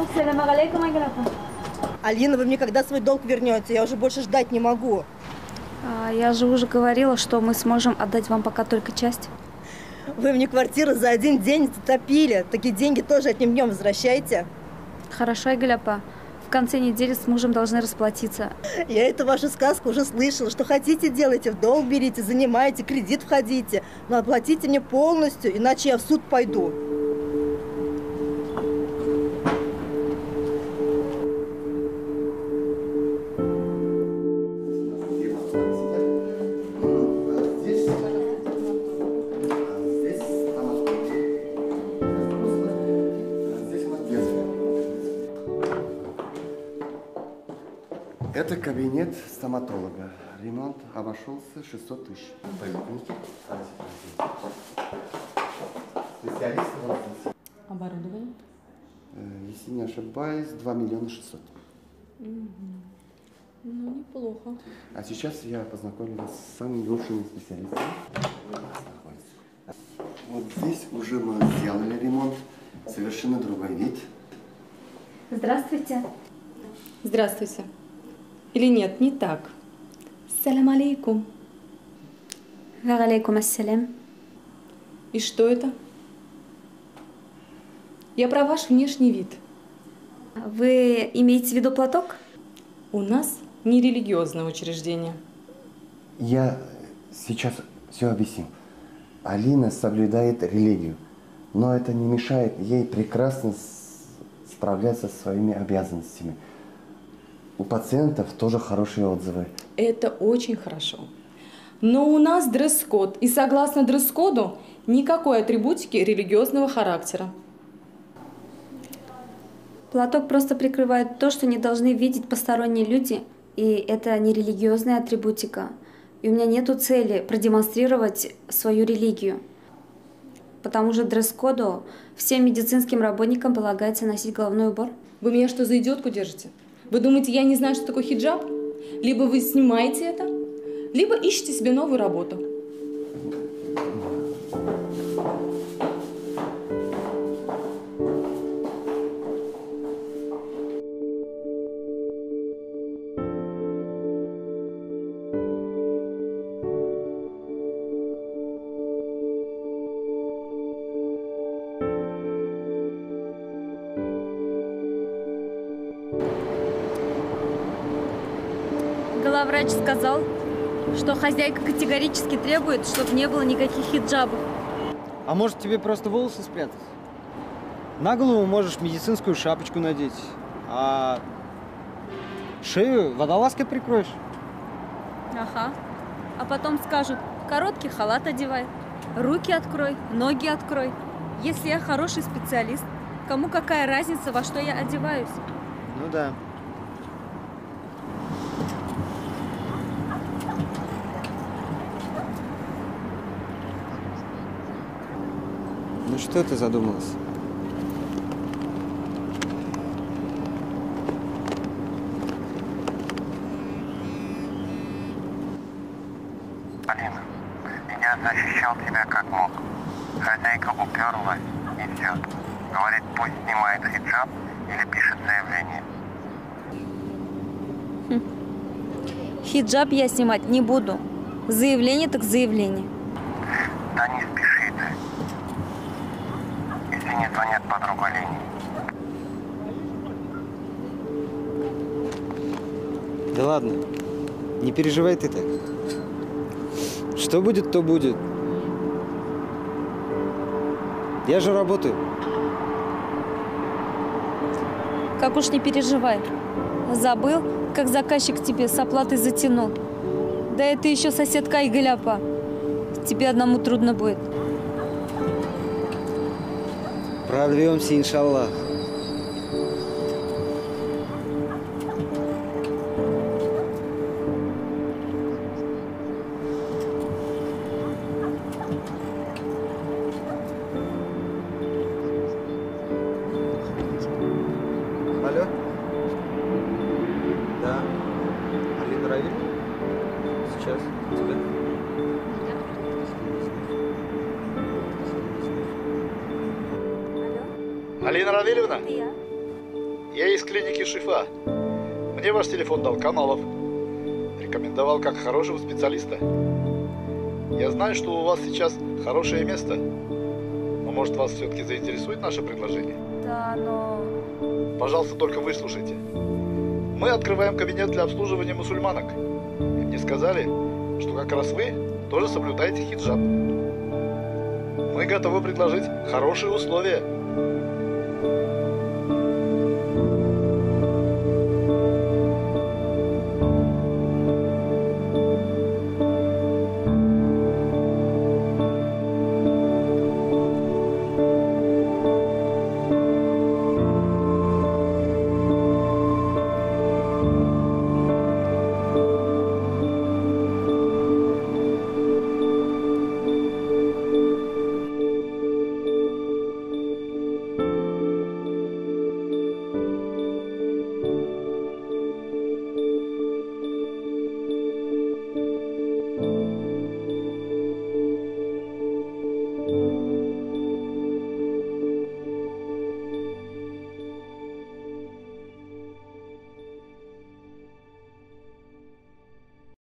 Ассаляму алейкум, Аграфа. Алина, вы мне когда свой долг вернете? Я уже больше ждать не могу. Я же уже говорила, что мы сможем отдать вам пока только часть. Вы мне квартиру за один день затопили. Такие деньги тоже одним днем возвращайте. Хорошо, Айгаляпа. В конце недели с мужем должны расплатиться. Я эту вашу сказку уже слышала. Что хотите, делайте. В долг берите, занимайте, кредит входите. Но оплатите мне полностью, иначе я в суд пойду. Это кабинет стоматолога. Ремонт обошелся 600 тысяч. Специалист у вас здесь. Оборудование? Если не ошибаюсь, 2 миллиона 600. Ну, неплохо. А сейчас я познакомлю вас с самыми лучшими специалистами. Вот здесь уже мы сделали ремонт. Совершенно другой вид. Здравствуйте. Здравствуйте. Или нет, не так. Салям алейкум. Ва алейкум ассалям. И что это? Я про ваш внешний вид. Вы имеете в виду платок? У нас не религиозное учреждение. Я сейчас все объясню. Алина соблюдает религию, но это не мешает ей прекрасно справляться со своими обязанностями. У пациентов тоже хорошие отзывы. Это очень хорошо. Но у нас дресс-код, и согласно дресс-коду никакой атрибутики религиозного характера. Платок просто прикрывает то, что не должны видеть посторонние люди, и это не религиозная атрибутика. И у меня нету цели продемонстрировать свою религию. По тому же дресс-коду всем медицинским работникам полагается носить головной убор. Вы меня что, за идиотку держите? Вы думаете, я не знаю, что такое хиджаб? Либо вы снимаете это, либо ищете себе новую работу. Главврач сказал, что хозяйка категорически требует, чтобы не было никаких хиджабов. А может, тебе просто волосы спрятать? На голову можешь медицинскую шапочку надеть, а шею водолазкой прикроешь. Ага. А потом скажут, короткий халат одевай, руки открой, ноги открой. Если я хороший специалист, кому какая разница, во что я одеваюсь? Ну да. Ну что ты задумалась? Алина, я защищал тебя как мог. Хозяйка уперлась и все. Говорит, пусть снимает хиджаб или пишет заявление. Хиджаб я снимать не буду. Заявление так заявление. Да не спеши ты. Если не звонят по другой линии. Да ладно, не переживай ты так. Что будет, то будет. Я же работаю. Как уж не переживай. Забыл, как заказчик тебе с оплатой затянул. Да это еще соседка Айгаляпа. Тебе одному трудно будет. Прорвемся, иншаллах. Алло? Да. Алина Равильевна? Сейчас. Тебя? Алло? Алина Равильевна? Это я. Я из клиники Шифа. Мне ваш телефон дал Камалов. Рекомендовал как хорошего специалиста. Я знаю, что у вас сейчас хорошее место. Но может вас все-таки заинтересует наше предложение? Да, но... Пожалуйста, только выслушайте. Мы открываем кабинет для обслуживания мусульманок. И мне сказали, что как раз вы тоже соблюдаете хиджаб. Мы готовы предложить хорошие условия.